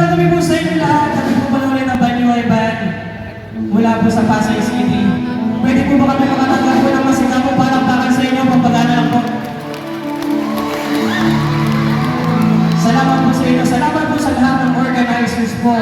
kami po sa inyo lahat. Kami po pala ulit ang Banyuay Band mula po sa Pasay City. Pwede po ba kami makatanggap po ng masika po palakpakan sa inyo? Pampagana lang po. Salamat po sa inyo. Salamat po sa lahat ng organizers po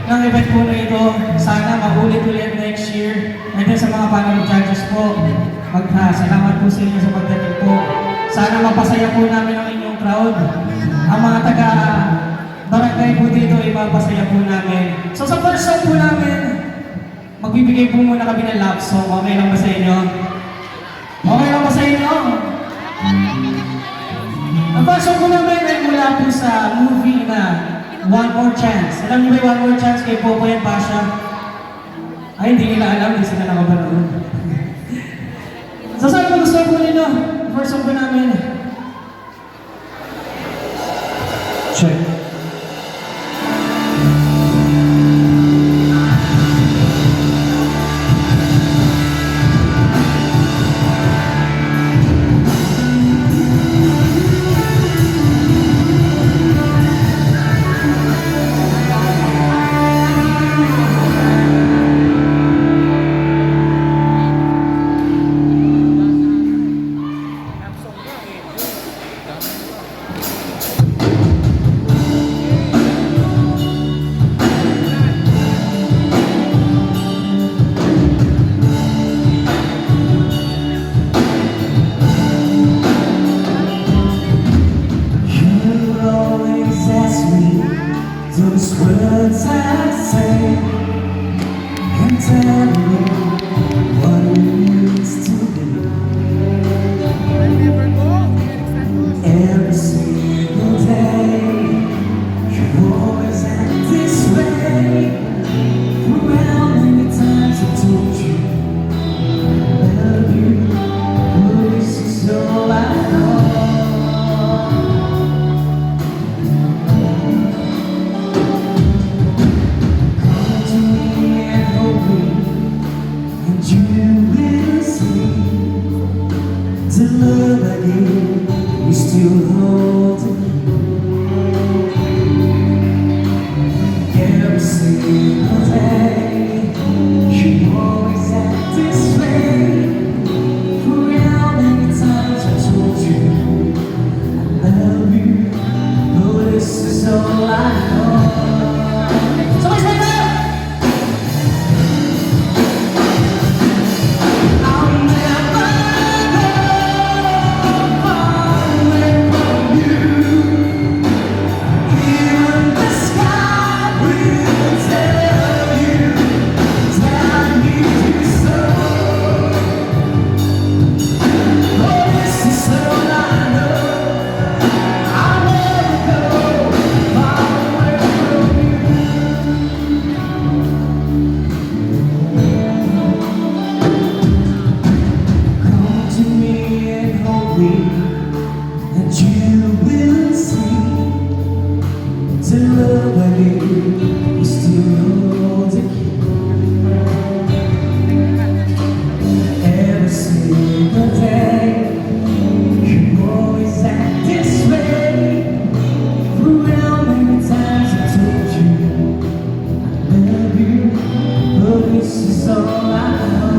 ng event po na ito. Sana maulit-ulit next year. And then sa mga panel judges po, salamat po sa inyo sa pagdating po. Sana mapasaya po namin ang inyong crowd. Ang mga taga-barangay po dito ay mapasaya po namin. So sa first song po namin, magbibigay po muna kami ng love song. Okay lang ba sa inyo? Okay lang ba sa inyo? Ang first song po namin ay mula po sa movie na One More Chance. Alam niyo ba yung One More Chance kay Popoy at Pasha? Ay, hindi nila alam, hindi sila nakapanood. So saan po gusto po ninyo? First song po namin. Check. Those words I say and tell me what it means to be. Every single day, you always act this way. How many times I told you I love you, but this is all I know. The love I gave, we still hold it. Every single day, you always act this way. For how many times I told you I love you, but this is all I know. So let's make that! And you will see the love I gave is still hold the key. Every single day, you always act this way. For how many times I told you I love you, but this is all I know.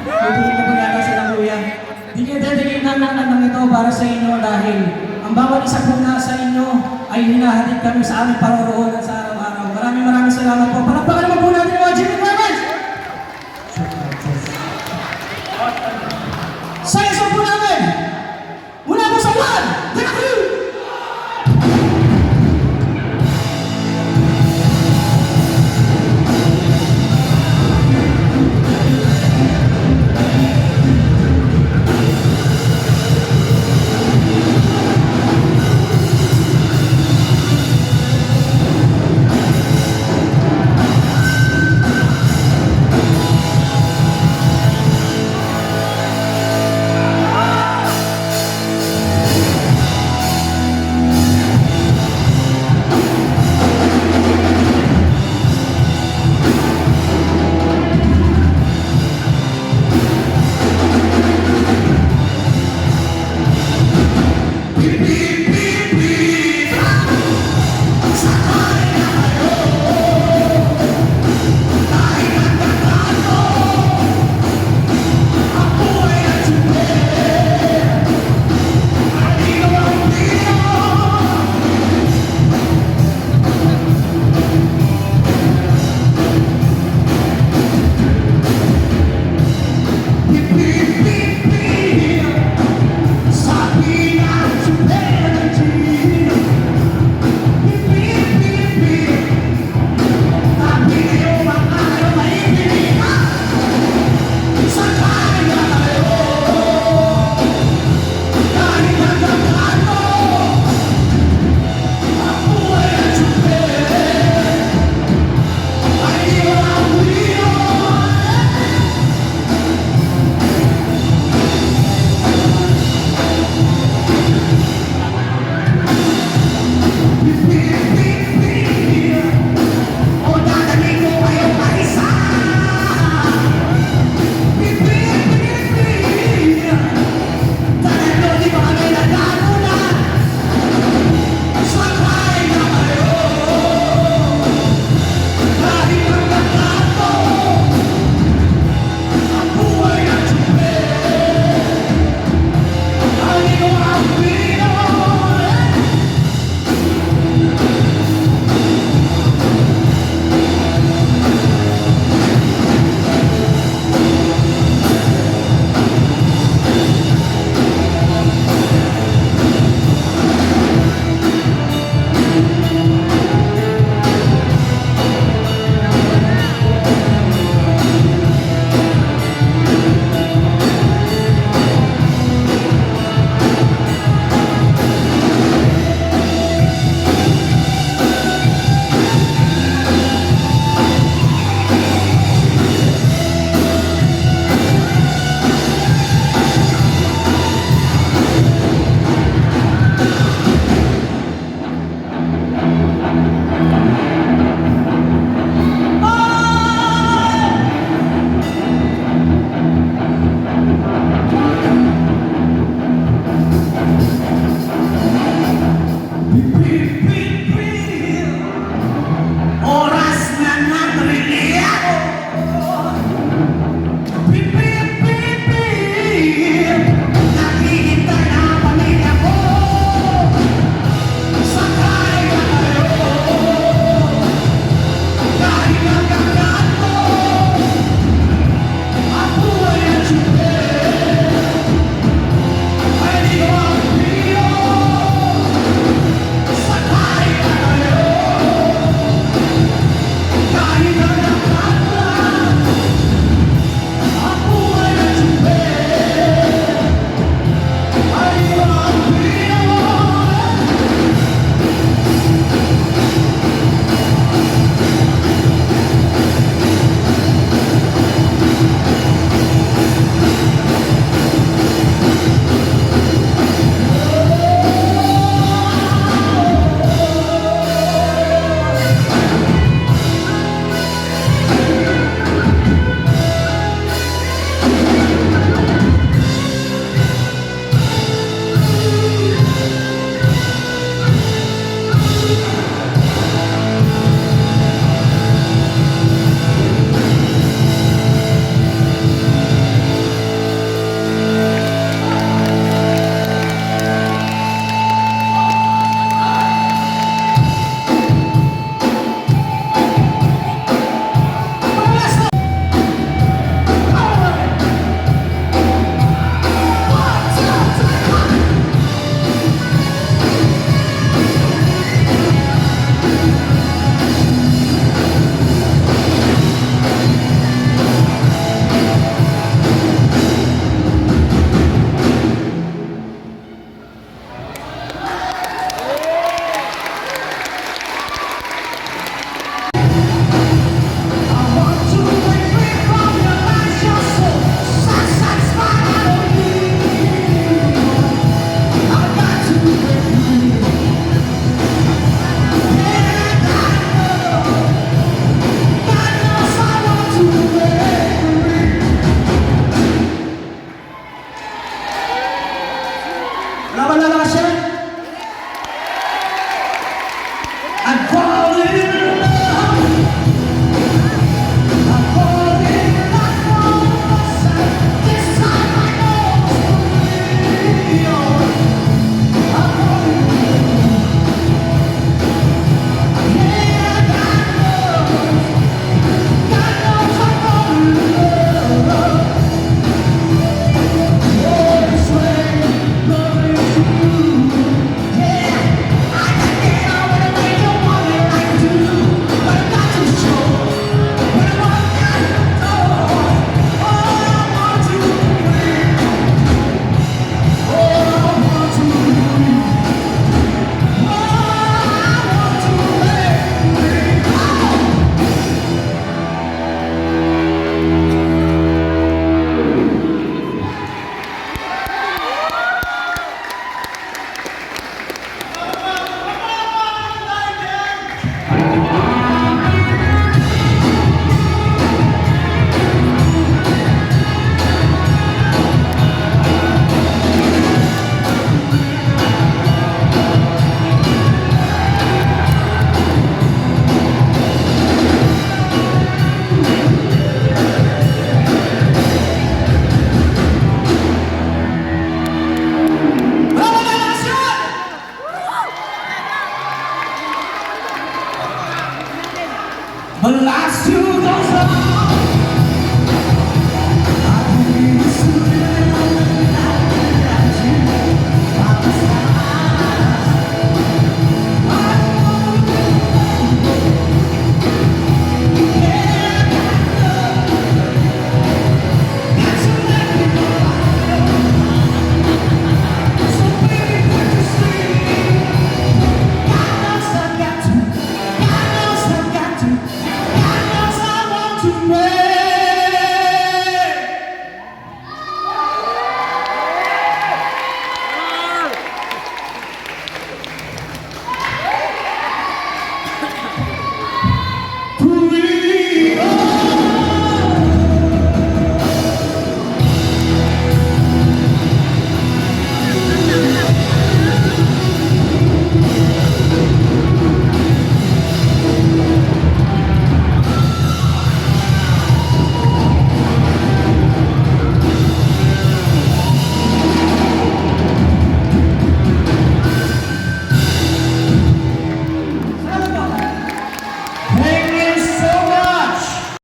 Tutuloy na po yata sila kuya. Dinidedicate namin ang kantang ito para sa inyo dahil ang bawat isa po na sa inyo ay hinahatid kami sa aming paroroonan sa araw-araw. Maraming salamat po. Palakpakan naman po natin yung mga Jimmy Brothers!